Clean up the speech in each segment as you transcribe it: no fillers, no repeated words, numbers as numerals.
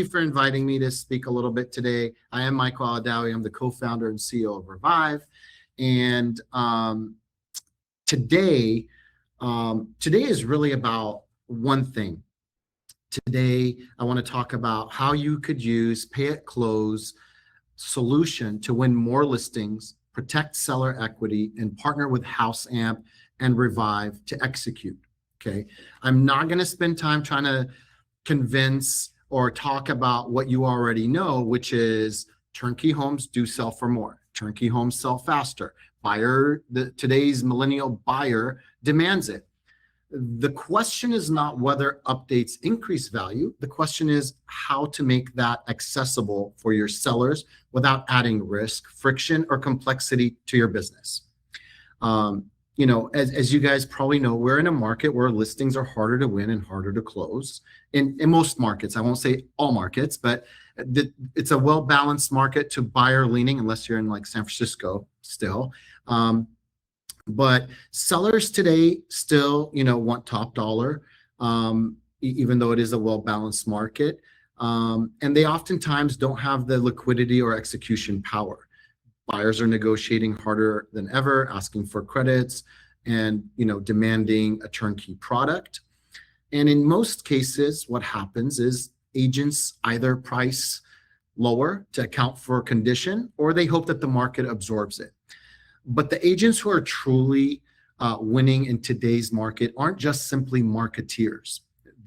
you for inviting me to speak a little bit today. I am Michael Alladawi. I'm the co-founder and CEO of Revive. And today is really about one thing. Today, I want to talk about how you could use pay-at-close solution to win more listings, protect seller equity, and partner with HouseAmp and Revive to execute. Okay, I'm not going to spend time trying to convince or talk about what you already know, which is turnkey homes do sell for more. Turnkey homes sell faster. Today's millennial buyer demands it. The question is not whether updates increase value. The question is how to make that accessible for your sellers without adding risk, friction, or complexity to your business. As you guys probably know, we're in a market where listings are harder to win and harder to close. In most markets, I won't say all markets, but it's a well-balanced market to buyer leaning, unless you're in like San Francisco still. But sellers today still, want top dollar, even though it is a well-balanced market. And they oftentimes don't have the liquidity or execution power. Buyers are negotiating harder than ever, asking for credits and, demanding a turnkey product. And in most cases, what happens is agents either price lower to account for condition, or they hope that the market absorbs it. But the agents who are truly winning in today's market aren't just simply marketeers.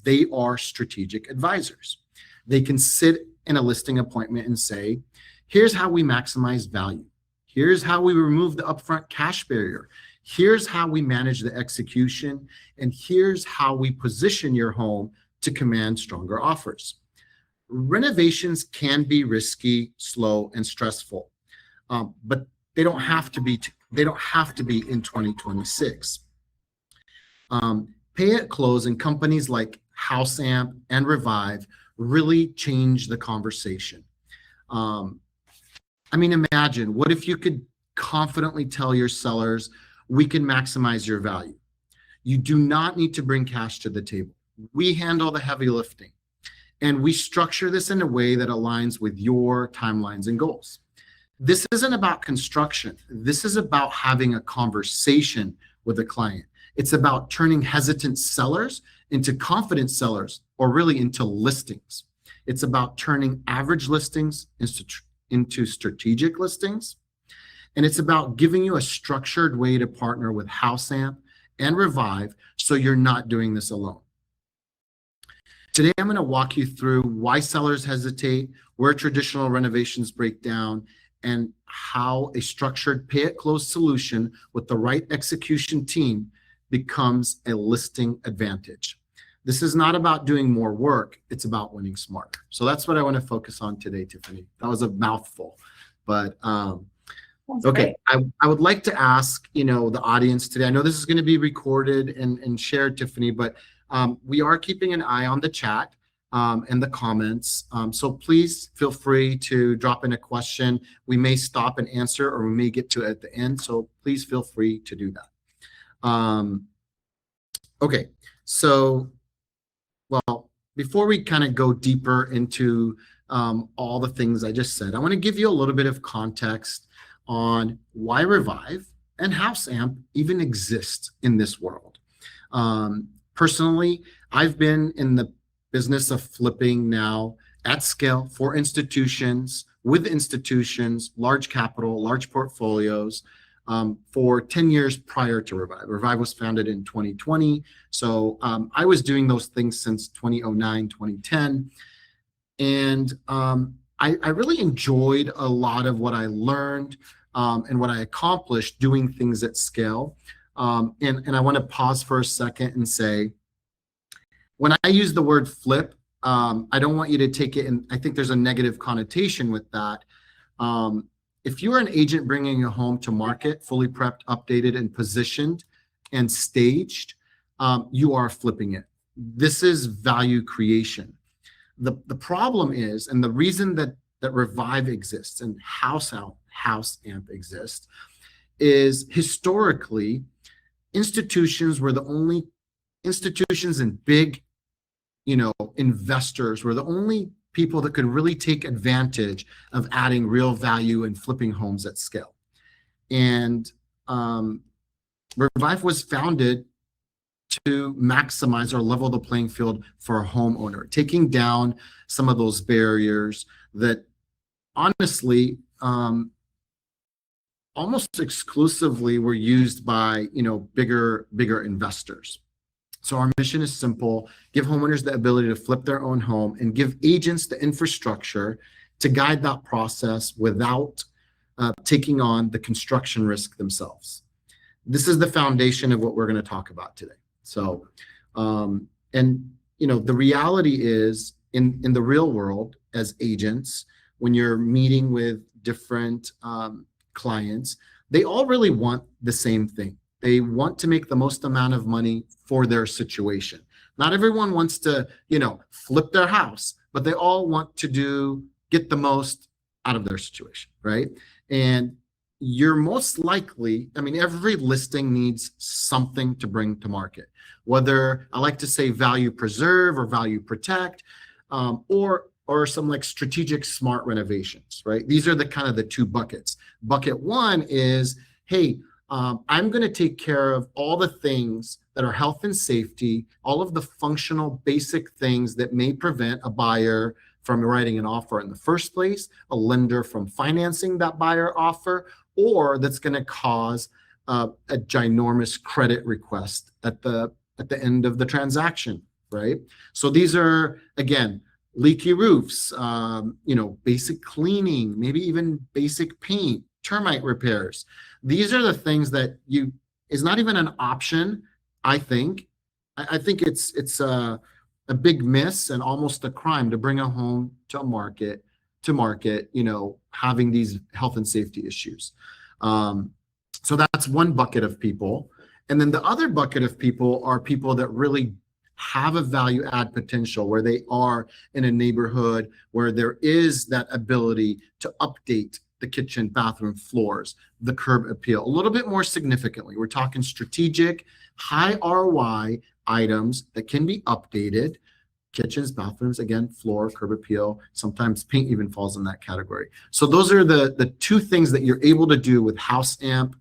They are strategic advisors. They can sit in a listing appointment and say, here's how we maximize value. Here's how we remove the upfront cash barrier. Here's how we manage the execution. And here's how we position your home to command stronger offers. Renovations can be risky, slow, and stressful, but they don't have to be. They don't have to be in 2026. Pay at close and companies like HouseAmp and Revive really change the conversation. Imagine, what if you could confidently tell your sellers, we can maximize your value. You do not need to bring cash to the table. We handle the heavy lifting. And we structure this in a way that aligns with your timelines and goals. This isn't about construction. This is about having a conversation with a client. It's about turning hesitant sellers into confident sellers, or really into listings. It's about turning average listings into strategic listings. And it's about giving you a structured way to partner with HouseAmp and Revive so you're not doing this alone. Today, I'm going to walk you through why sellers hesitate, where traditional renovations break down, and how a structured pay-at-close solution with the right execution team becomes a listing advantage. This is not about doing more work, it's about winning smarter. So that's what I want to focus on today, Tiffany. That was a mouthful, but okay. I would like to ask, the audience today, I know this is going to be recorded and shared, Tiffany, but we are keeping an eye on the chat and the comments. So please feel free to drop in a question. We may stop and answer, or we may get to it at the end. So please feel free to do that. Okay, so, well, before we kind of go deeper into all the things I just said, I want to give you a little bit of context on why Revive and HouseAmp even exist in this world. Personally, I've been in the business of flipping now at scale for institutions, with institutions, large capital, large portfolios, for 10 years prior to Revive. Revive was founded in 2020. So I was doing those things since 2009, 2010. And I really enjoyed a lot of what I learned and what I accomplished doing things at scale. And I want to pause for a second and say, when I use the word flip, I don't want you to take it, and I think there's a negative connotation with that. If you're an agent bringing a home to market, fully prepped, updated, and positioned and staged, you are flipping it. This is value creation. The problem is, and the reason that Revive exists and HouseAmp exists, is historically institutions were the only institutions, and big investors were the only people that could really take advantage of adding real value and flipping homes at scale. And Revive was founded to maximize or level the playing field for a homeowner, taking down some of those barriers that honestly almost exclusively were used by bigger investors. So our mission is simple: give homeowners the ability to flip their own home and give agents the infrastructure to guide that process without taking on the construction risk themselves. This is the foundation of what we're going to talk about today. So, the reality is in the real world, as agents, when you're meeting with different clients, they all really want the same thing. They want to make the most amount of money for their situation. Not everyone wants to, flip their house, but they all want to get the most out of their situation, right? And you're most likely, every listing needs something to bring to market, whether I like to say value preserve or value protect, or some like strategic smart renovations, right? These are the kind of the two buckets. Bucket one is, hey, I'm going to take care of all the things that are health and safety, all of the functional basic things that may prevent a buyer from writing an offer in the first place, a lender from financing that buyer offer, or that's going to cause a ginormous credit request at the end of the transaction, right? So these are, again, leaky roofs, basic cleaning, maybe even basic paint, termite repairs. These are the things that is not even an option, I think. I think it's a big miss and almost a crime to bring a home to market, having these health and safety issues. So that's one bucket of people. And then the other bucket of people are people that really have a value add potential, where they are in a neighborhood where there is that ability to update the kitchen, bathroom floors, the curb appeal a little bit more significantly. We're talking strategic, high ROI items that can be updated. Kitchens, bathrooms, again, floor, curb appeal, sometimes paint even falls in that category. So those are the two things that you're able to do with HouseAmp,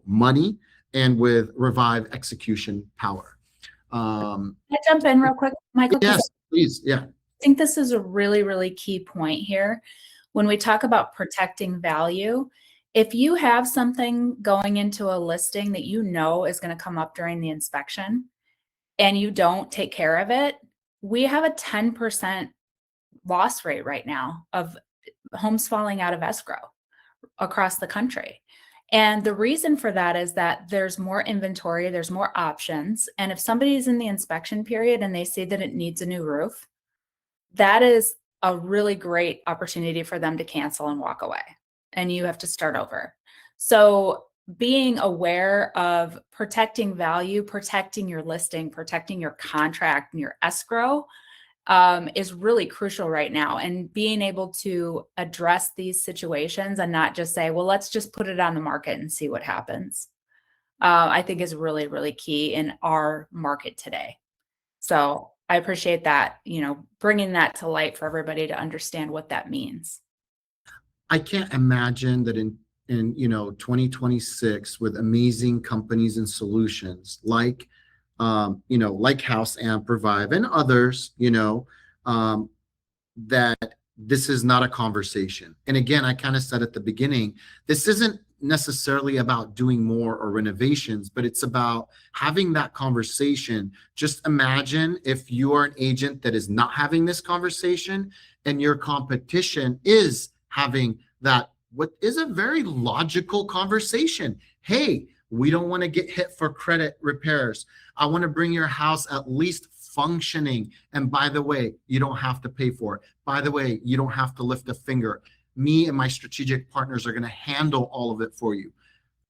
money, and with Revive execution power. Can I jump in real quick, Michael? Yes, please. Yeah. I think this is a really, really key point here. When we talk about protecting value, if you have something going into a listing that is going to come up during the inspection and you don't take care of it, we have a 10% loss rate right now of homes falling out of escrow across the country. And the reason for that is that there's more inventory, there's more options. And if somebody's in the inspection period and they see that it needs a new roof, that is a really great opportunity for them to cancel and walk away. And you have to start over. So being aware of protecting value, protecting your listing, protecting your contract and your escrow is really crucial right now. And being able to address these situations and not just say, well, let's just put it on the market and see what happens, I think is really, really key in our market today. So I appreciate that, bringing that to light for everybody to understand what that means. I can't imagine that in 2026, with amazing companies and solutions like HouseAmp, Revive, and others, that this is not a conversation. And again, I kind of said at the beginning, this isn't necessarily about doing more or renovations, but it's about having that conversation. Just imagine if you are an agent that is not having this conversation and your competition is having that, what is a very logical conversation. Hey, we don't want to get hit for credit repairs. I want to bring your house at least functioning. And by the way, you don't have to pay for it. By the way, you don't have to lift a finger. Me and my strategic partners are going to handle all of it for you.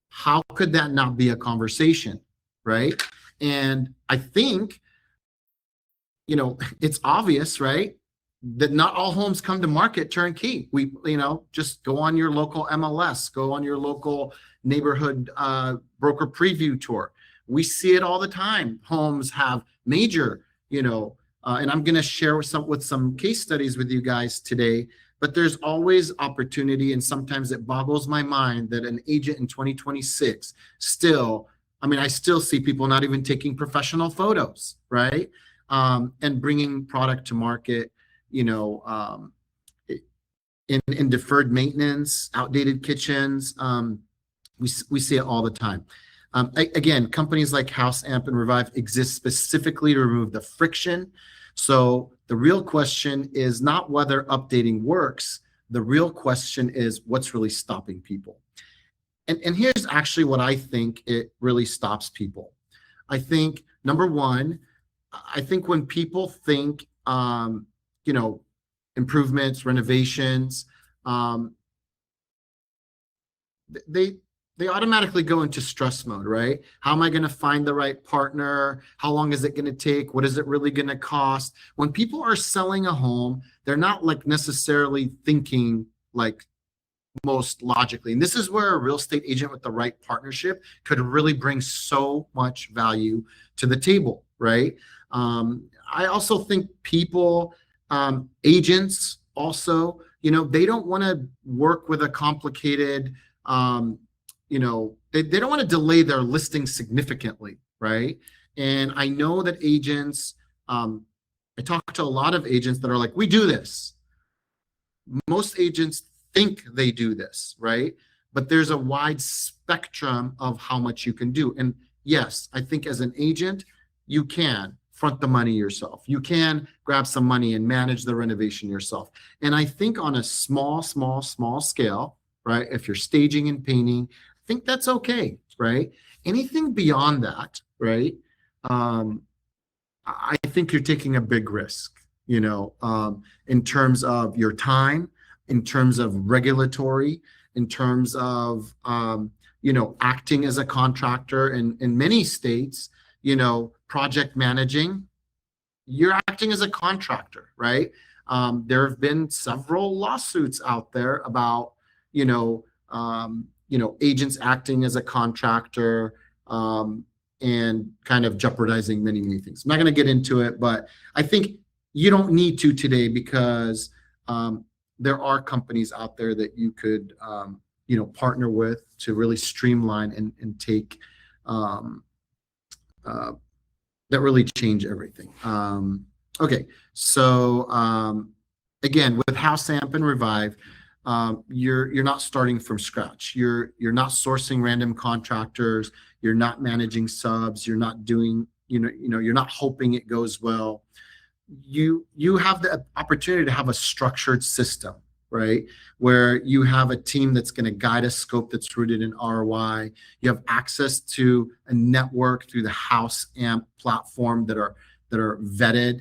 How could that not be a conversation, right? And I think, it's obvious, right, that not all homes come to market turnkey. We, just go on your local MLS, go on your local neighborhood broker preview tour. We see it all the time. Homes have major, And I'm going to share with some case studies with you guys today. But there's always opportunity, and sometimes it boggles my mind that an agent in 2026 still, I mean, I still see people not even taking professional photos, right? And bringing product to market, you know, in deferred maintenance, outdated kitchens. We see it all the time. Again, companies like HouseAmp and Revive exist specifically to remove the friction. So the real question is not whether updating works. The real question is what's really stopping people. And here's actually what I think it really stops people. I think, number one, I think when people think, you know, improvements, renovations, they automatically go into stress mode, right? How am I going to find the right partner? How long is it going to take? What is it really going to cost? When people are selling a home, they're not like necessarily thinking like most logically. And this is where a real estate agent with the right partnership could really bring so much value to the table, right? I also think people, agents also, you know, they don't want to work with a complicated, you know, they don't want to delay their listing significantly, right? And I know that agents, I talk to a lot of agents that are like, we do this. Most agents think they do this, right? But there's a wide spectrum of how much you can do. And yes, I think as an agent, you can front the money yourself. You can grab some money and manage the renovation yourself. And I think on a small scale, right? If you're staging and painting, I think that's okay, right? Anything beyond that, right? I think you're taking a big risk, you know, in terms of your time, in terms of regulatory, in terms of, you know, acting as a contractor in many states, you know, project managing, you're acting as a contractor, right? There have been several lawsuits out there about, you know, agents acting as a contractor, and kind of jeopardizing many things. I'm not going to get into it, but I think you don't need to today because there are companies out there that you could, you know, partner with to really streamline and take, that really change everything. Okay, so again, with HouseAmp and Revive, you're not starting from scratch. You're not sourcing random contractors. You're not managing subs. You're not doing, you're not hoping it goes well. You have the opportunity to have a structured system, right? Where you have a team that's going to guide a scope that's rooted in ROI. You have access to a network through the HouseAmp platform that are vetted.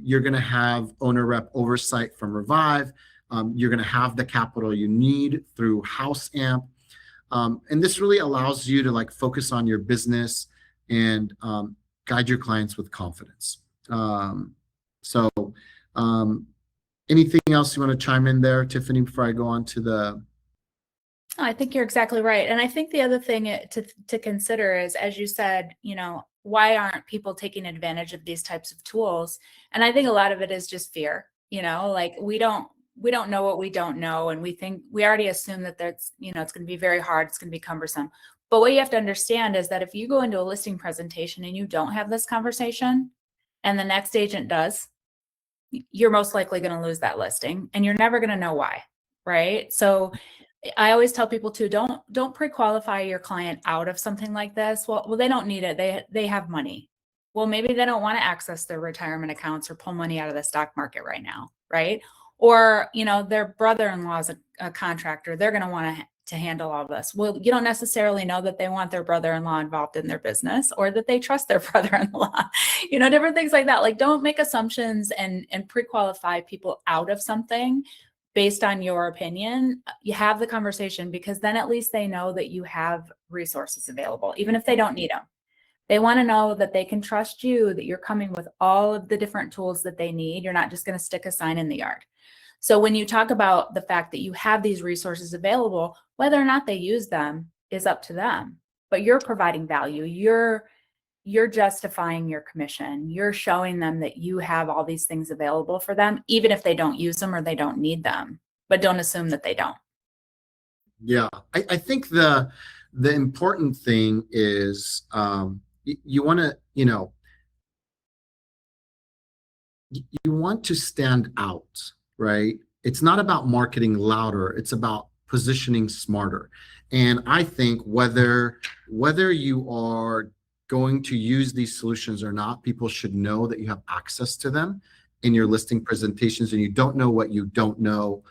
You're going to have owner rep oversight from Revive. You're going to have the capital you need through HouseAmp. And this really allows you to like focus on your business and guide your clients with confidence. So anything else you want to chime in there, Tiffany, before I go on to the... I think you're exactly right. And I think the other thing to consider is, as you said, you know, why aren't people taking advantage of these types of tools? And I think a lot of it is just fear, you know, like we don't know what we don't know. And we already assume that that's, you know, it's going to be very hard. It's going to be cumbersome. But what you have to understand is that if you go into a listing presentation and you don't have this conversation and the next agent does, you're most likely going to lose that listing and you're never going to know why. Right. So I always tell people to don't pre-qualify your client out of something like this. Well, they don't need it. They have money. Well, maybe they don't want to access their retirement accounts or pull money out of the stock market right now, right? Or, you know, their brother-in-law is a contractor. They're going to want to handle all this. Well, you don't necessarily know that they want their brother-in-law involved in their business or that they trust their brother-in-law, you know, different things like that. Like, don't make assumptions and pre-qualify people out of something based on your opinion. You have the conversation, because then at least they know that you have resources available, even if they don't need them. They want to know that they can trust you, that you're coming with all of the different tools that they need. You're not just going to stick a sign in the yard. So when you talk about the fact that you have these resources available, whether or not they use them is up to them, but you're providing value. You're you're justifying your commission. You're showing them that you have all these things available for them, even if they don't use them or they don't need them, but don't assume that they don't. Yeah, I think the important thing is you want to, you want to stand out, right? It's not about marketing louder, it's about positioning smarter. And I think whether you are going to use these solutions or not, people should know that you have access to them in your listing presentations, and you don't know what you don't know.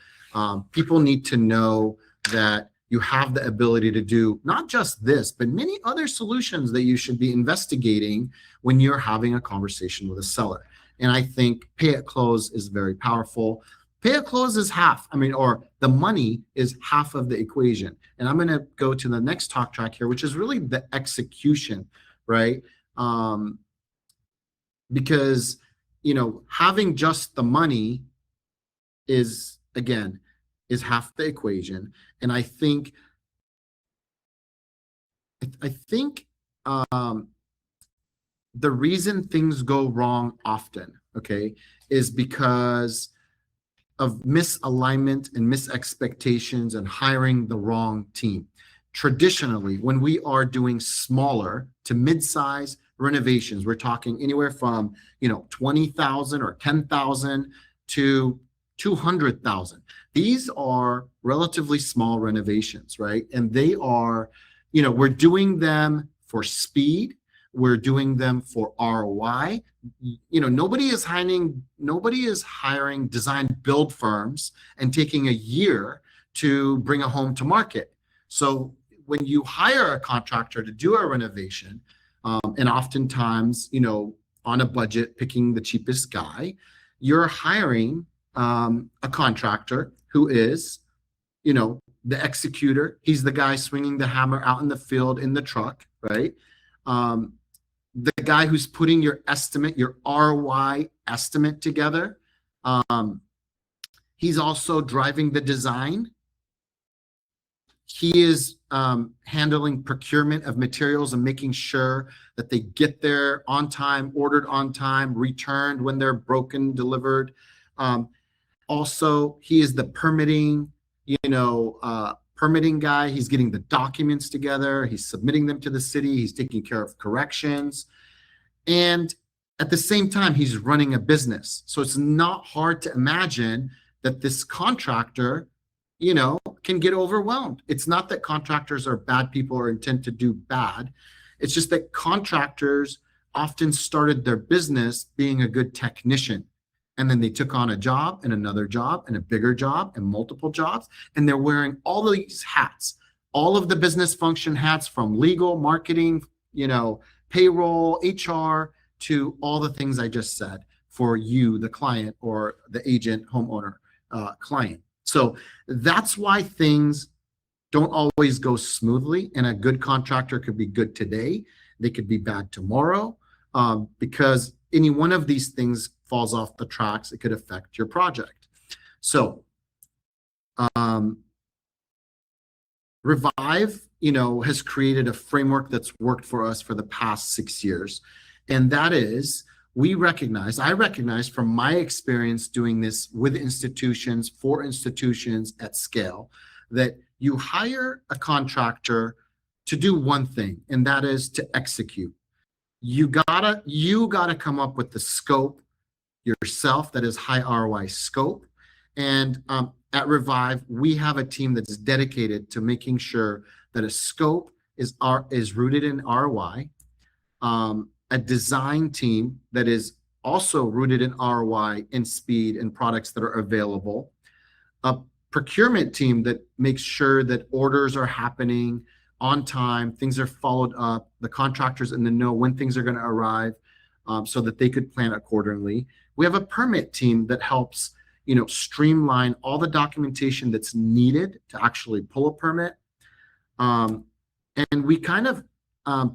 People need to know that you have the ability to do not just this, but many other solutions that you should be investigating when you're having a conversation with a seller. And I think pay at close is very powerful. Pay at close is half, or the money is half of the equation. And I'm going to go to the next talk track here, which is really the execution, right? Because, having just the money is, again, is half the equation. And I think the reason things go wrong often, okay, is because of misalignment and misexpectations and hiring the wrong team. Traditionally, when we are doing smaller to mid-size renovations, we're talking anywhere from 20,000 or 10,000 to 200,000. These are relatively small renovations, right? And they are, we're doing them for speed. We're doing them for ROI. Nobody is hiring design build firms and taking a year to bring a home to market. So when you hire a contractor to do a renovation, and oftentimes, on a budget, picking the cheapest guy, you're hiring a contractor who is, the executor. He's the guy swinging the hammer out in the field in the truck, right? The guy who's putting your estimate, your ROI estimate together. He's also driving the design. He is handling procurement of materials and making sure that they get there on time, ordered on time, returned when they're broken, delivered. Also, he is the permitting, permitting guy. He's getting the documents together. He's submitting them to the city. He's taking care of corrections. And at the same time, he's running a business. So it's not hard to imagine that this contractor, can get overwhelmed. It's not that contractors are bad people or intend to do bad. It's just that contractors often started their business being a good technician. And then they took on a job and another job and a bigger job and multiple jobs. And they're wearing all of these hats, all of the business function hats, from legal, marketing, payroll, HR, to all the things I just said for you, the client, or the agent, homeowner, client. So that's why things don't always go smoothly. And a good contractor could be good today. They could be bad tomorrow, because any one of these things falls off the tracks. It could affect your project. So Revive, has created a framework that's worked for us for the past 6 years. And that is, I recognize from my experience doing this with institutions, for institutions at scale, that you hire a contractor to do one thing, and that is to execute. You gotta come up with the scope yourself, that is high ROI scope. And at Revive, we have a team that's dedicated to making sure that a scope is rooted in ROI, a design team that is also rooted in ROI and speed and products that are available, a procurement team that makes sure that orders are happening on time, things are followed up, the contractors in the know when things are going to arrive, so that they could plan accordingly. We have a permit team that helps, streamline all the documentation that's needed to actually pull a permit. And we kind of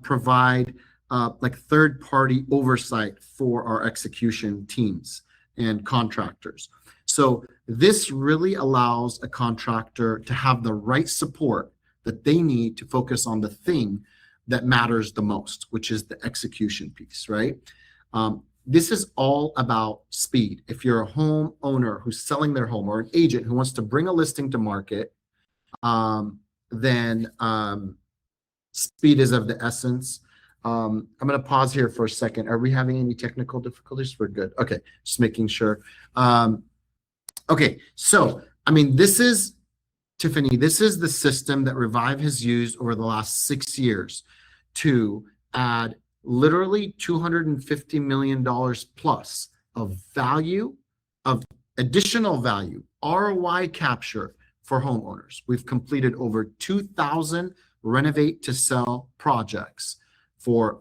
provide like third-party oversight for our execution teams and contractors. So this really allows a contractor to have the right support that they need to focus on the thing that matters the most, which is the execution piece, right? This is all about speed. If you're a homeowner who's selling their home or an agent who wants to bring a listing to market, then speed is of the essence. I'm going to pause here for a second. Are we having any technical difficulties? We're good. Okay, just making sure. Okay, so, I mean, this is, Tiffany, this is the system that Revive has used over the last 6 years to add literally $250 million plus of value, of additional value, ROI capture for homeowners. We've completed over 2,000 renovate to sell projects for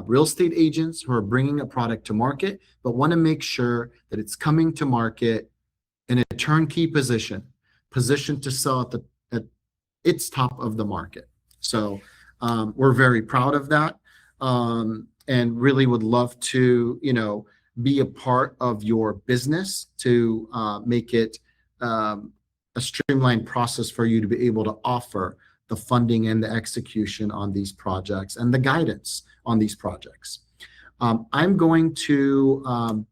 real estate agents who are bringing a product to market, but want to make sure that it's coming to market in a turnkey position to sell at its top of the market. So we're very proud of that, and really would love to, be a part of your business to make it a streamlined process for you to be able to offer the funding and the execution on these projects and the guidance on these projects. I'm going to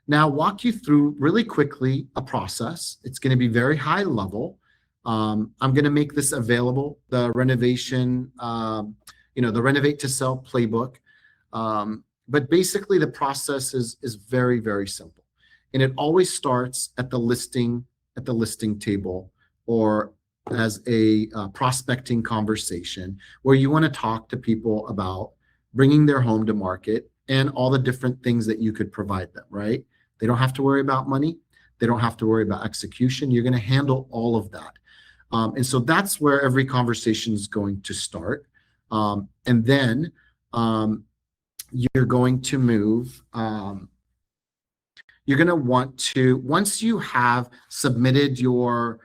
now walk you through really quickly a process. It's going to be very high level. I'm going to make this available, the renovation, the renovate to sell playbook. But basically the process is very, very simple. And it always starts at the listing table, or as a prospecting conversation where you want to talk to people about bringing their home to market and all the different things that you could provide them, right? They don't have to worry about money. They don't have to worry about execution. You're going to handle all of that. And so that's where every conversation is going to start. And then you're going to move, you're going to want to, once you have submitted your,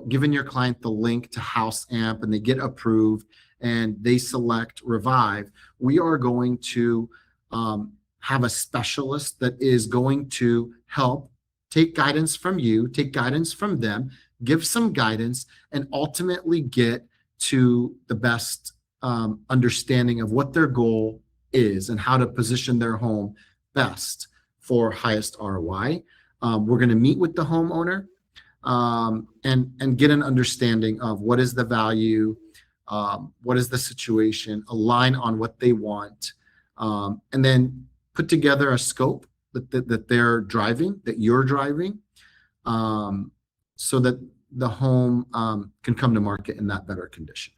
given your client the link to HouseAmp and they get approved and they select Revive, we are going to have a specialist that is going to help take guidance from you, take guidance from them, give some guidance, and ultimately get to the best understanding of what their goal is and how to position their home best for highest ROI. We're going to meet with the homeowner and get an understanding of what is the value, what is the situation, align on what they want, and then put together a scope that they're driving, that you're driving, so that the home can come to market in that better condition.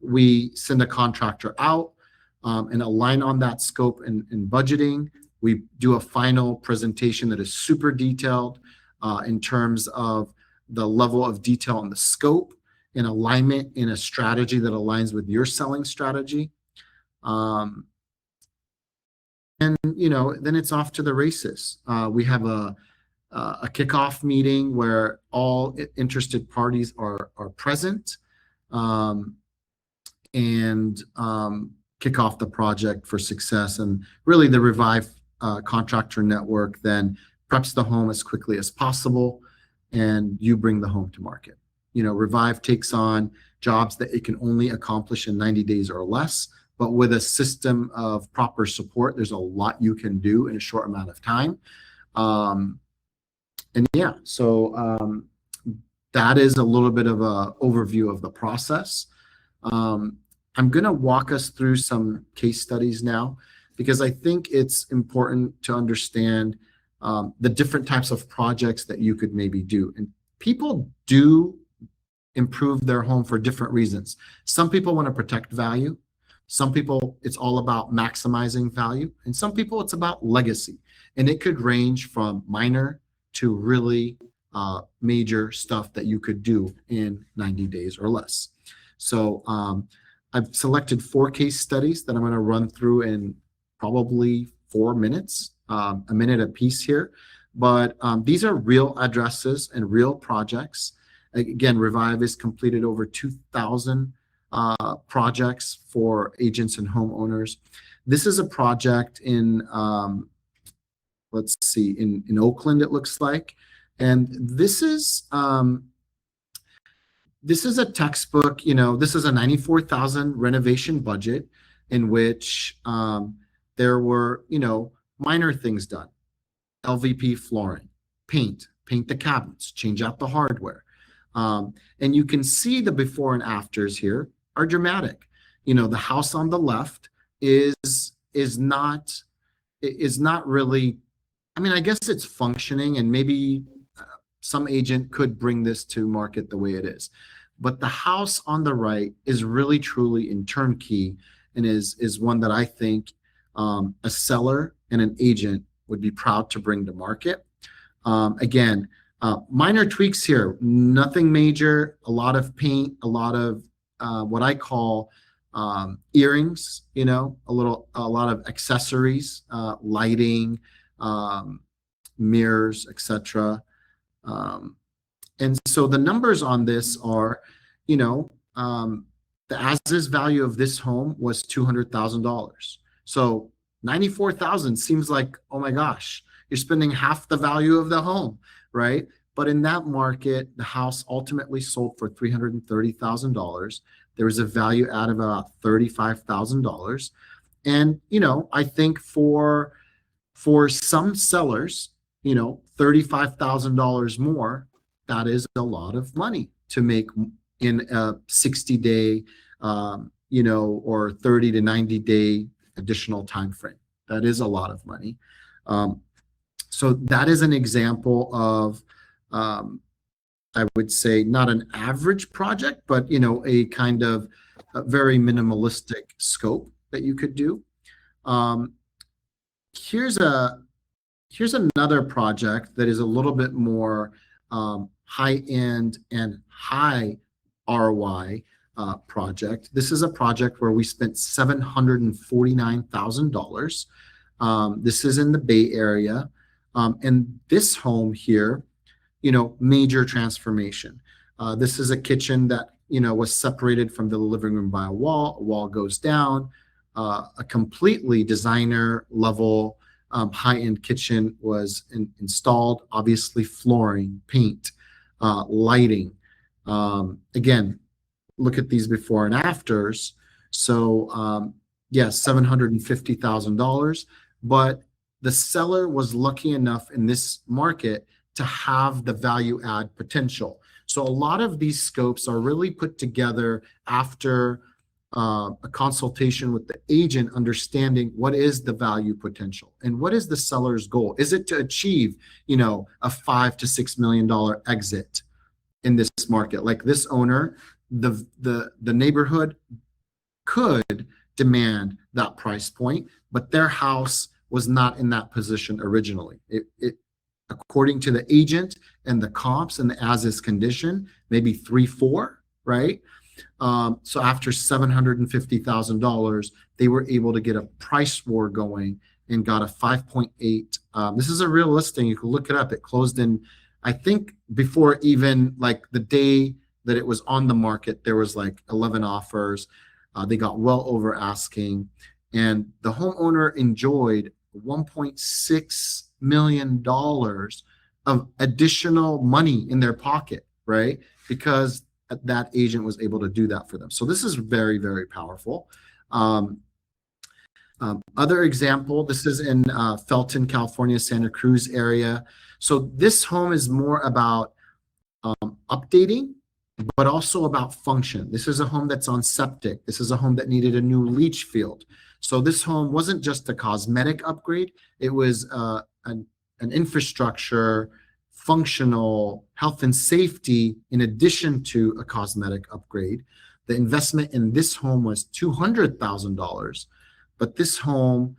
We send a contractor out and align on that scope and budgeting. We do a final presentation that is super detailed in terms of the level of detail on the scope and alignment in a strategy that aligns with your selling strategy. And then it's off to the races. We have a kickoff meeting where all interested parties are present, and kick off the project for success. And really the Revive contractor network then preps the home as quickly as possible, and you bring the home to market. Revive takes on jobs that it can only accomplish in 90 days or less, but with a system of proper support, there's a lot you can do in a short amount of time. So that is a little bit of an overview of the process. I'm going to walk us through some case studies now, because I think it's important to understand the different types of projects that you could maybe do. And people do improve their home for different reasons. Some people want to protect value. Some people, it's all about maximizing value. And some people, it's about legacy. And it could range from minor to really major stuff that you could do in 90 days or less. So I've selected 4 case studies that I'm going to run through in probably 4 minutes, a minute a piece here. But these are real addresses and real projects. Again, Revive has completed over 2,000 projects for agents and homeowners. This is a project in, let's see, in Oakland, it looks like. And this is this is a textbook, this is a 94,000 renovation budget in which there were, minor things done. LVP flooring, paint the cabinets, change out the hardware. And you can see the before and afters here are dramatic. The house on the left is not really, I mean, I guess it's functioning, and maybe some agent could bring this to market the way it is. But the house on the right is really truly in turnkey, and is one that I think a seller and an agent would be proud to bring to market. Again, minor tweaks here, nothing major, a lot of paint, a lot of what I call earrings, a lot of accessories, lighting, mirrors, etc. And so the numbers on this are, the as-is value of this home was $200,000. So 94,000 seems like, oh my gosh, you're spending half the value of the home, right? But in that market, the house ultimately sold for $330,000. There was a value add of about $35,000. And, I think for some sellers, $35,000 more, that is a lot of money to make in a 60-day, or 30 to 90-day additional time frame. That is a lot of money. So that is an example of, I would say, not an average project, but a kind of a very minimalistic scope that you could do. Here's another project that is a little bit more high end and high ROI project. This is a project where we spent $749,000. This is in the Bay Area. And this home here, major transformation. This is a kitchen that, was separated from the living room by a wall goes down, a completely designer level high-end kitchen was installed, obviously flooring, paint, lighting. Again, look at these before and afters. So yes, $750,000, but the seller was lucky enough in this market to have the value add potential. So a lot of these scopes are really put together after a consultation with the agent, understanding what is the value potential and what is the seller's goal. Is it to achieve, a $5 to $6 million exit in this market? Like this owner, the neighborhood could demand that price point, but their house was not in that position originally. It according to the agent and the comps and the as-is condition, maybe 3-4, right? So after $750,000, they were able to get a price war going and got a 5.8. This is a real listing. You can look it up. It closed in, I think, before even like the day that it was on the market, there was like 11 offers. They got well over asking, and the homeowner enjoyed $1.6 million of additional money in their pocket, right? Because that agent was able to do that for them. So this is very, very powerful. Other example, this is in Felton, California, Santa Cruz area. So this home is more about updating, but also about function. This is a home that's on septic. This is a home that needed a new leach field. So this home wasn't just a cosmetic upgrade. It was an infrastructure, functional, health and safety, in addition to a cosmetic upgrade. The investment in this home was $200,000, but this home,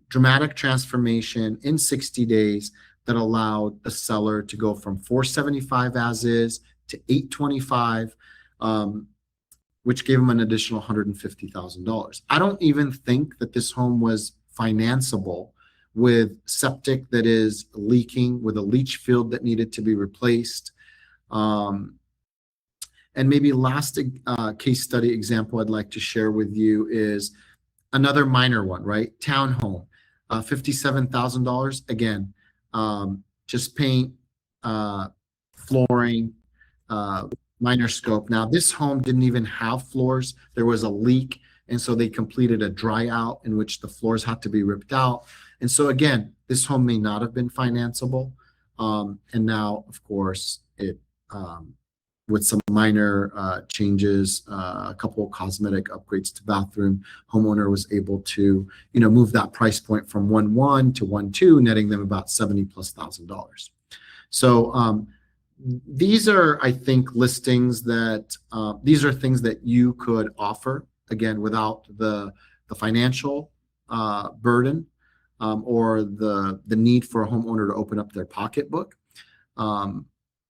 dramatic transformation in 60 days that allowed the seller to go from $475 as is to $825, which gave him an additional $150,000. I don't even think that this home was financeable with septic that is leaking, with a leach field that needed to be replaced. And maybe last case study example I'd like to share with you is another minor one, right? Townhome, $57,000. Again, just paint, flooring, minor scope. Now, this home didn't even have floors. There was a leak, and so they completed a dry out in which the floors had to be ripped out. And so again, this home may not have been financeable. And now, of course, it with some minor changes, a couple of cosmetic upgrades to bathroom, homeowner was able to, move that price point from 1.1 to 1.2, netting them about $70,000+. So these are, I think, listings that these are things that you could offer, again, without the financial burden or the need for a homeowner to open up their pocketbook.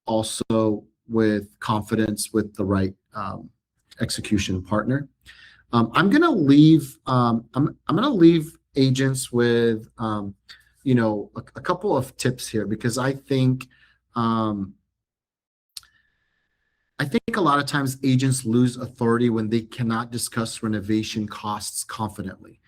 Also with confidence with the right execution partner. I'm going to leave agents with a couple of tips here, because I think a lot of times agents lose authority when they cannot discuss renovation costs confidently.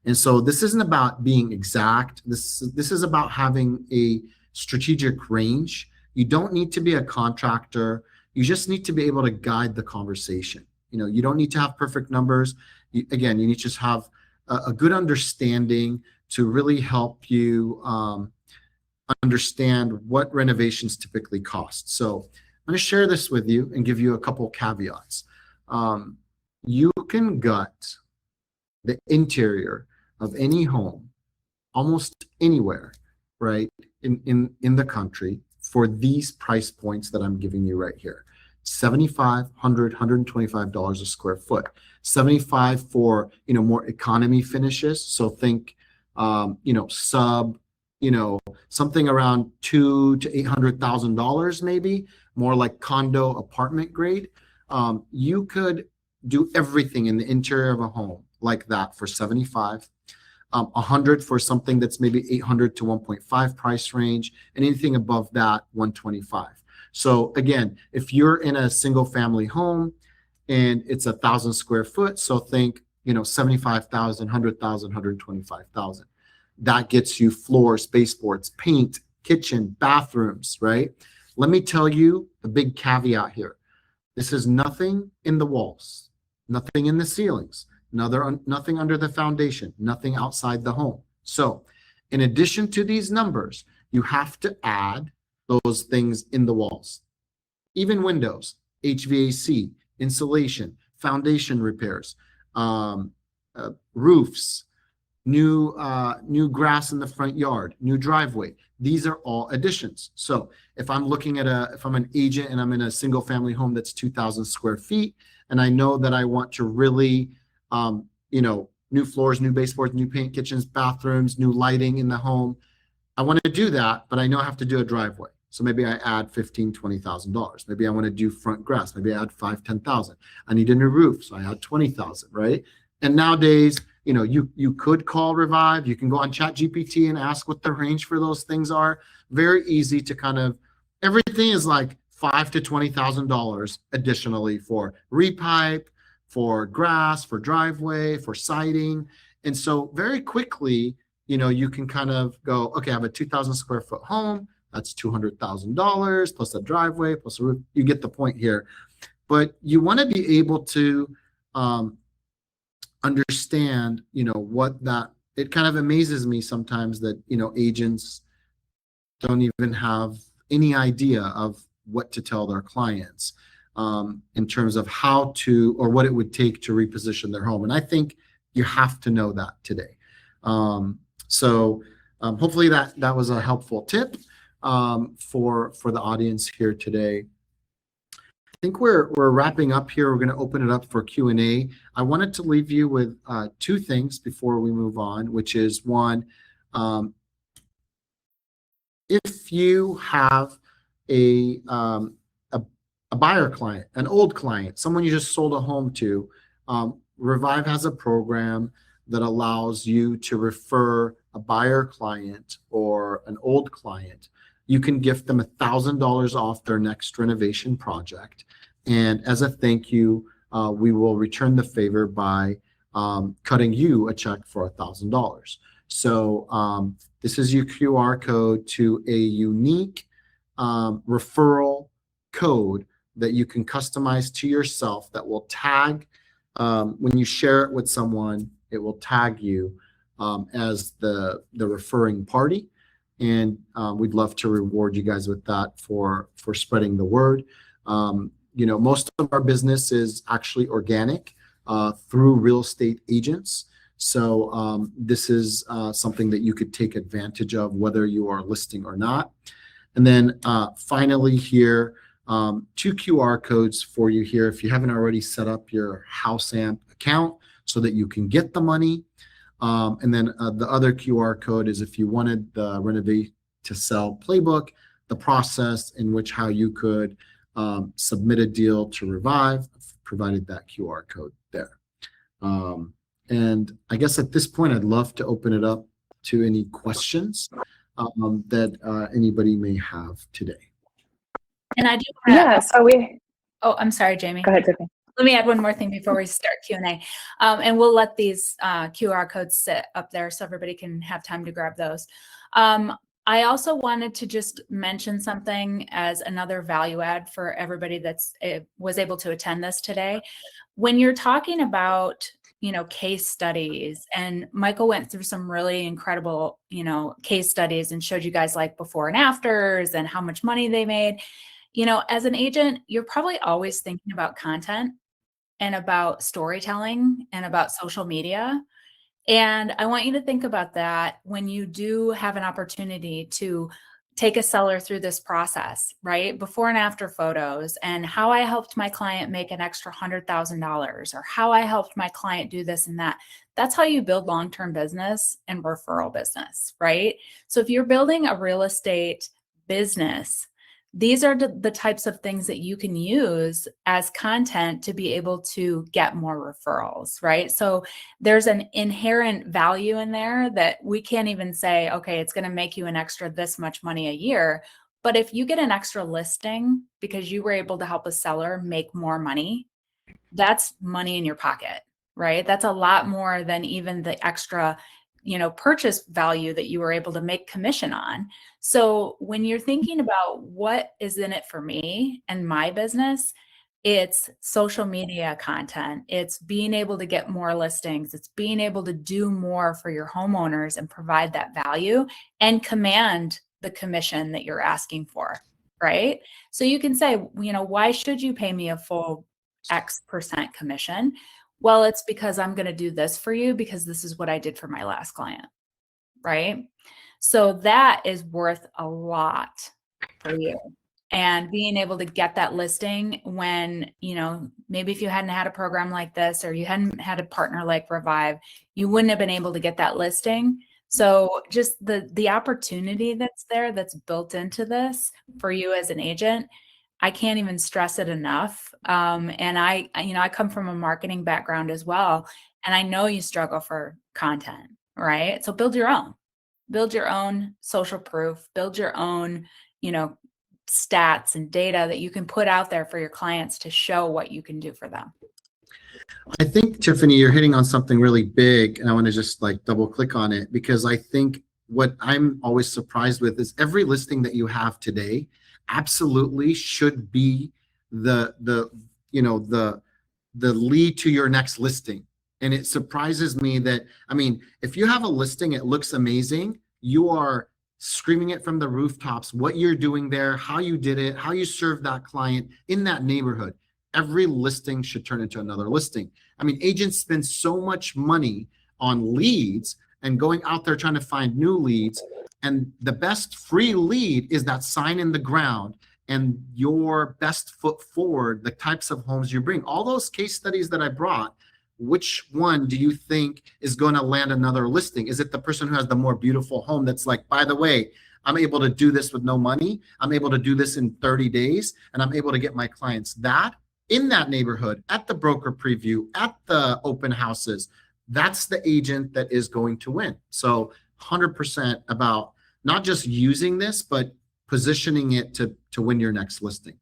And so this isn't about being exact. This is about having a strategic range. You don't need to be a contractor. You just need to be able to guide the conversation. You don't need to have perfect numbers. You need to just have a good understanding to really help you understand what renovations typically cost. So I'm going to share this with you and give you a couple caveats. You can gut the interior of any home almost anywhere, right, in the country for these price points that I'm giving you right here. $75, $100, $125 a square foot. $75 for more economy finishes. So think sub, something around $200,000 to $800,000 maybe, more like condo apartment grade. You could do everything in the interior of a home like that for $75. $100 for something that's maybe $800 to $1.5 price range, and anything above that, $125. So again, if you're in a single family home and it's 1,000 square foot, so think, $75,000, $100,000, $125,000. That gets you floors, baseboards, paint, kitchen, bathrooms, right? Let me tell you the big caveat here. This is nothing in the walls, nothing in the ceilings, nothing under the foundation, nothing outside the home. So in addition to these numbers, you have to add those things in the walls, even windows, HVAC, insulation, foundation repairs, roofs, new grass in the front yard, new driveway. These are all additions. So if I'm looking at if I'm an agent and I'm in a single family home that's 2,000 square feet, and I know that I want to really, new floors, new baseboards, new paint, kitchens, bathrooms, new lighting in the home, I want to do that, but I know I have to do a driveway. So maybe I add $15,000, $20,000. Maybe I want to do front grass. Maybe I add $5,000, $10,000. I need a new roof, so I add $20,000, right? And nowadays, you could call Revive. You can go on ChatGPT and ask what the range for those things are. Very easy to everything is like $5,000 to $20,000 additionally for repipe, for grass, for driveway, for siding. And so very quickly, you can go, okay, I have a 2,000 square foot home. That's $200,000 plus a driveway, plus a roof. You get the point here. But you want to be able to understand, what that, it kind of amazes me sometimes that, agents don't even have any idea of what to tell their clients in terms of how to, or what it would take to reposition their home. And I think you have to know that today. So hopefully that was a helpful tip for the audience here today. I think we're wrapping up here. We're going to open it up for Q&A. I wanted to leave you with two things before we move on, which is one, if you have a buyer client, an old client, someone you just sold a home to, Revive has a program that allows you to refer a buyer client or an old client. You can gift them $1,000 off their next renovation project. And as a thank you, we will return the favor by cutting you a check for $1,000. So this is your QR code to a unique referral code that you can customize to yourself that will tag, when you share it with someone, it will tag you as the referring party. And we'd love to reward you guys with that for spreading the word. Most of our business is actually organic through real estate agents. So this is something that you could take advantage of whether you are listing or not. And then finally here, 2 QR codes for you here if you haven't already set up your HouseAmp account so that you can get the money. And then the other QR code is if you wanted the Renovate to Sell playbook, the process in which how you could submit a deal to Revive, provided that QR code there. And I guess at this point, I'd love to open it up to any questions that anybody may have today. And I do Oh, I'm sorry, Jamie. Go ahead, Tiffany. Let me add one more thing before we start Q&A. And we'll let these QR codes sit up there so everybody can have time to grab those. I also wanted to just mention something as another value add for everybody that's was able to attend this today. When you're talking about, case studies, and Michael went through some really incredible, case studies and showed you guys like before and afters and how much money they made. As an agent, you're probably always thinking about content and about storytelling and about social media. And I want you to think about that when you do have an opportunity to take a seller through this process, right? Before and after photos, and how I helped my client make an extra $100,000, or how I helped my client do this and that. That's how you build long-term business and referral business, right? So if you're building a real estate business, these are the types of things that you can use as content to be able to get more referrals, right? So there's an inherent value in there that we can't even say, okay, it's going to make you an extra this much money a year. But if you get an extra listing because you were able to help a seller make more money, that's money in your pocket, right? That's a lot more than even the extra purchase value that you were able to make commission on. So when you're thinking about what is in it for me and my business, it's social media content. It's being able to get more listings. It's being able to do more for your homeowners and provide that value and command the commission that you're asking for, right? So you can say, why should you pay me a full X% commission? Well, it's because I'm going to do this for you because this is what I did for my last client, right? So that is worth a lot for you. And being able to get that listing when, maybe if you hadn't had a program like this or you hadn't had a partner like Revive, you wouldn't have been able to get that listing. So just the opportunity that's there, that's built into this for you as an agent, I can't even stress it enough. And I come from a marketing background as well. And I know you struggle for content, right? So build your own social proof, build your own, stats and data that you can put out there for your clients to show what you can do for them. I think, Tiffany, you're hitting on something really big, and I want to just double click on it, because I think what I'm always surprised with is every listing that you have today absolutely should be the lead to your next listing. And it surprises me that, if you have a listing, it looks amazing, you are screaming it from the rooftops, what you're doing there, how you did it, how you served that client in that neighborhood. Every listing should turn into another listing. Agents spend so much money on leads and going out there trying to find new leads. And the best free lead is that sign in the ground and your best foot forward, the types of homes you bring. All those case studies that I brought, which one do you think is going to land another listing? Is it the person who has the more beautiful home that's like, by the way, I'm able to do this with no money. I'm able to do this in 30 days, and I'm able to get my clients that in that neighborhood, at the broker preview, at the open houses. That's the agent that is going to win. So 100% about not just using this, but positioning it to win your next listing.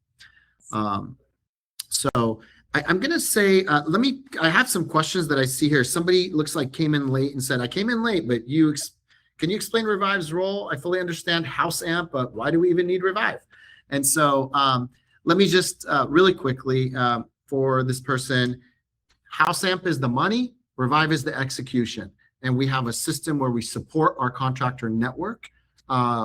So I'm going to say, I have some questions that I see here. Somebody looks like came in late and said, I came in late, but can you explain Revive's role? I fully understand HouseAmp, but why do we even need Revive? And so let me just really quickly for this person, HouseAmp is the money, Revive is the execution. And we have a system where we support our contractor network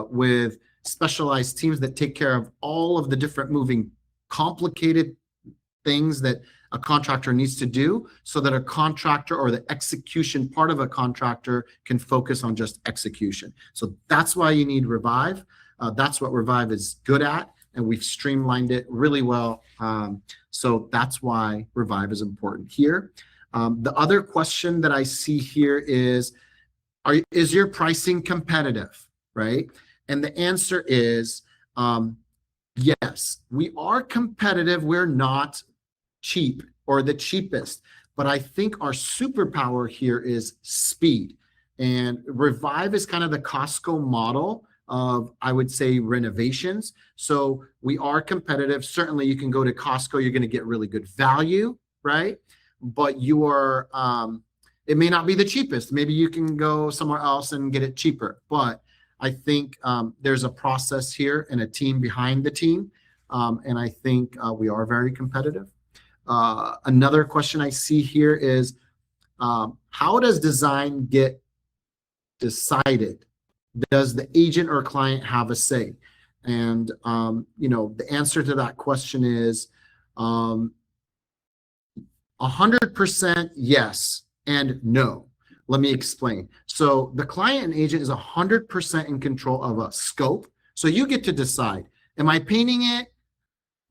with specialized teams that take care of all of the different moving, complicated things that a contractor needs to do so that a contractor or the execution part of a contractor can focus on just execution. So that's why you need Revive. That's what Revive is good at, and we've streamlined it really well. So that's why Revive is important here. The other question that I see here is your pricing competitive, right? And the answer is yes, we are competitive. We're not cheap or the cheapest, but I think our superpower here is speed. And Revive is kind of the Costco model of, I would say, renovations. So we are competitive. Certainly you can go to Costco, you're going to get really good value, right? But you are, it may not be the cheapest. Maybe you can go somewhere else and get it cheaper. But I think there's a process here and a team behind the team. And I think we are very competitive. Another question I see here is, how does design get decided? Does the agent or client have a say? And, the answer to that question is 100% yes and no. Let me explain. So the client and agent is 100% in control of a scope. So you get to decide, am I painting it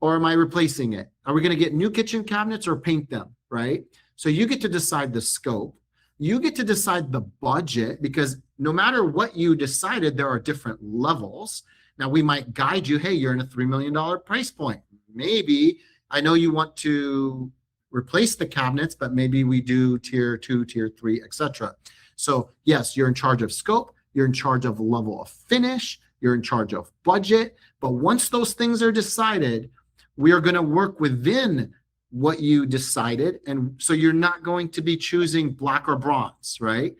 or am I replacing it? Are we going to get new kitchen cabinets or paint them, right? So you get to decide the scope. You get to decide the budget, because no matter what you decided, there are different levels. Now we might guide you, hey, you're in a $3 million price point. Maybe, I know you want to replace the cabinets, but maybe we do tier 2, tier 3, etc. So yes, you're in charge of scope, you're in charge of level of finish, you're in charge of budget. But once those things are decided, we are going to work within what you decided. And so you're not going to be choosing black or bronze, right?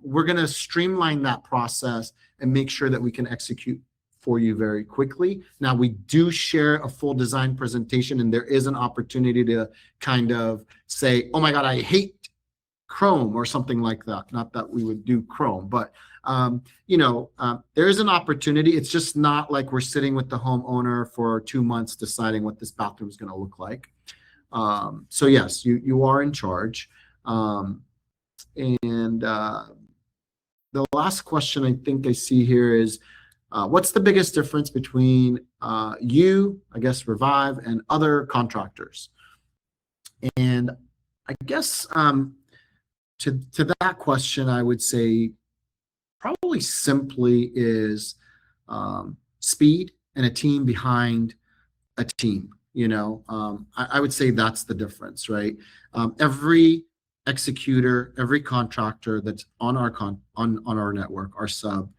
We're going to streamline that process and make sure that we can execute for you very quickly. Now, we do share a full design presentation, and there is an opportunity to kind of say, oh my God, I hate Chrome or something like that. Not that we would do Chrome, but there is an opportunity. It's just not like we're sitting with the homeowner for 2 months deciding what this bathroom is going to look like. So yes, you are in charge. The last question I think I see here is, what's the biggest difference between you, I guess, Revive, and other contractors? And I guess to that question, I would say probably simply is speed and a team behind a team. I would say that's the difference, right? Every executor, every contractor that's on our network, our sub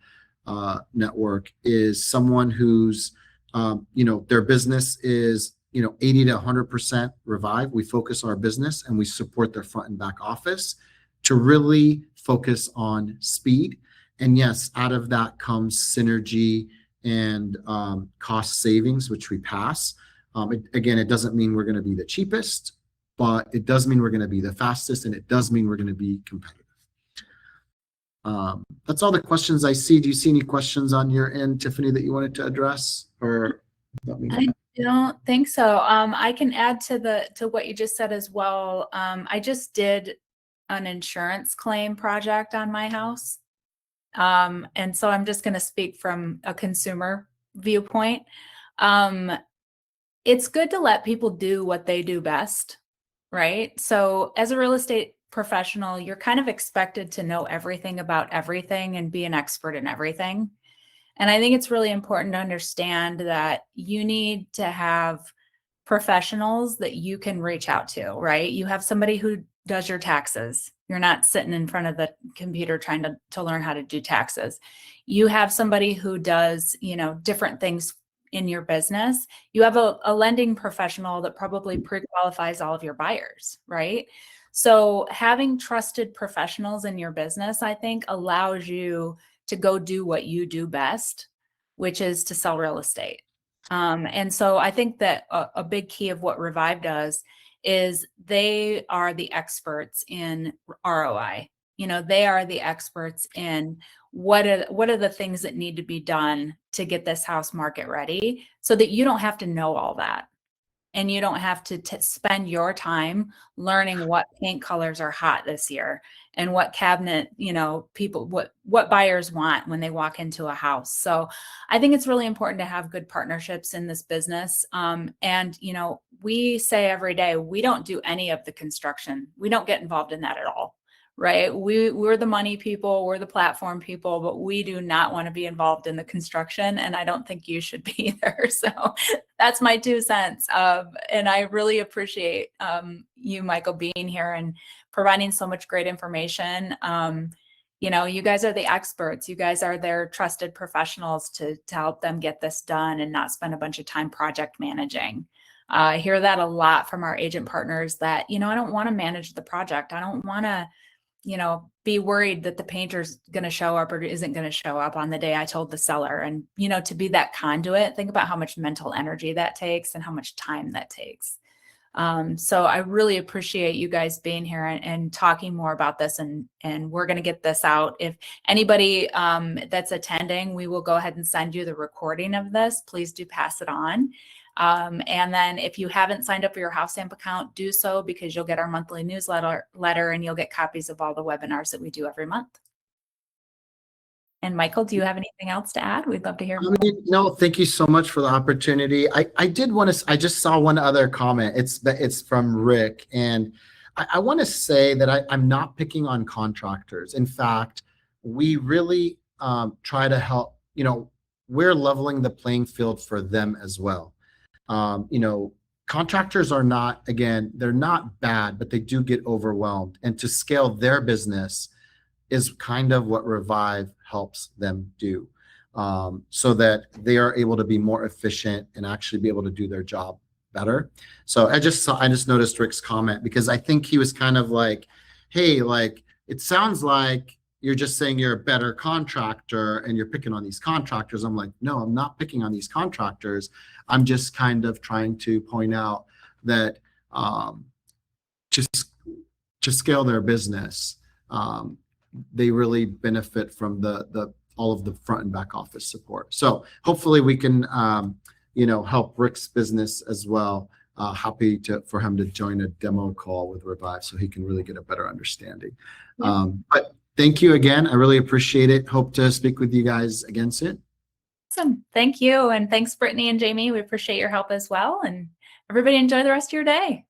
network, is someone who's their business is 80 to 100% Revive. We focus our business and we support their front and back office to really focus on speed. And yes, out of that comes synergy and cost savings, which we pass. It doesn't mean we're going to be the cheapest, but it does mean we're going to be the fastest, and it does mean we're going to be competitive. That's all the questions I see. Do you see any questions on your end, Tiffany, that you wanted to address? Or I don't think so. I can add to what you just said as well. I just did an insurance claim project on my house. And so I'm just going to speak from a consumer viewpoint. It's good to let people do what they do best, right? So as a real estate professional, you're kind of expected to know everything about everything and be an expert in everything. And I think it's really important to understand that you need to have professionals that you can reach out to, right? You have somebody who does your taxes. You're not sitting in front of the computer trying to learn how to do taxes. You have somebody who does, different things in your business. You have a lending professional that probably pre-qualifies all of your buyers, right? So having trusted professionals in your business, I think, allows you to go do what you do best, which is to sell real estate. And so I think that a big key of what Revive does is they are the experts in ROI. You know, they are the experts in what are the things that need to be done to get this house market ready so that you don't have to know all that. And you don't have to spend your time learning what paint colors are hot this year and what cabinet, you know, people, what buyers want when they walk into a house. So I think it's really important to have good partnerships in this business. And, you know, we say every day, we don't do any of the construction. We don't get involved in that at all. Right. We're the money people, we're the platform people, but we do not want to be involved in the construction. And I don't think you should be either. So that's my 2 cents. And I really appreciate you, Michael, being here and providing so much great information. You know, you guys are the experts. You guys are their trusted professionals to help them get this done and not spend a bunch of time project managing. I hear that a lot from our agent partners that, you know, I don't want to manage the project. I don't want to, you know, be worried that the painter's going to show up or isn't going to show up on the day I told the seller. And, you know, to be that conduit, think about how much mental energy that takes and how much time that takes. So I really appreciate you guys being here and talking more about this, and we're going to get this out. If anybody that's attending, we will go ahead and send you the recording of this. Please do pass it on. And then if you haven't signed up for your HouseAmp account, do so, because you'll get our monthly newsletter and you'll get copies of all the webinars that we do every month. And Michael, do you have anything else to add? We'd love to hear more. No, thank you so much for the opportunity. I did want to, I just saw one other comment. It's from Rick. And I want to say that I'm not picking on contractors. In fact, we really try to help, you know, we're leveling the playing field for them as well. You know, contractors are not, again, they're not bad, but they do get overwhelmed. And to scale their business is kind of what Revive helps them do, so that they are able to be more efficient and actually be able to do their job better. So I just noticed Rick's comment, because I think he was kind of like, hey, like, it sounds like you're just saying you're a better contractor and you're picking on these contractors. I'm like, no, I'm not picking on these contractors. I'm just kind of trying to point out that to scale their business, they really benefit from the all of the front and back office support. So hopefully we can you know, help Rick's business as well. Happy for him to join a demo call with Revive so he can really get a better understanding. Yeah. But thank you again. I really appreciate it. Hope to speak with you guys again soon. Awesome. Thank you. And thanks, Brittany and Jamie. We appreciate your help as well. And everybody enjoy the rest of your day.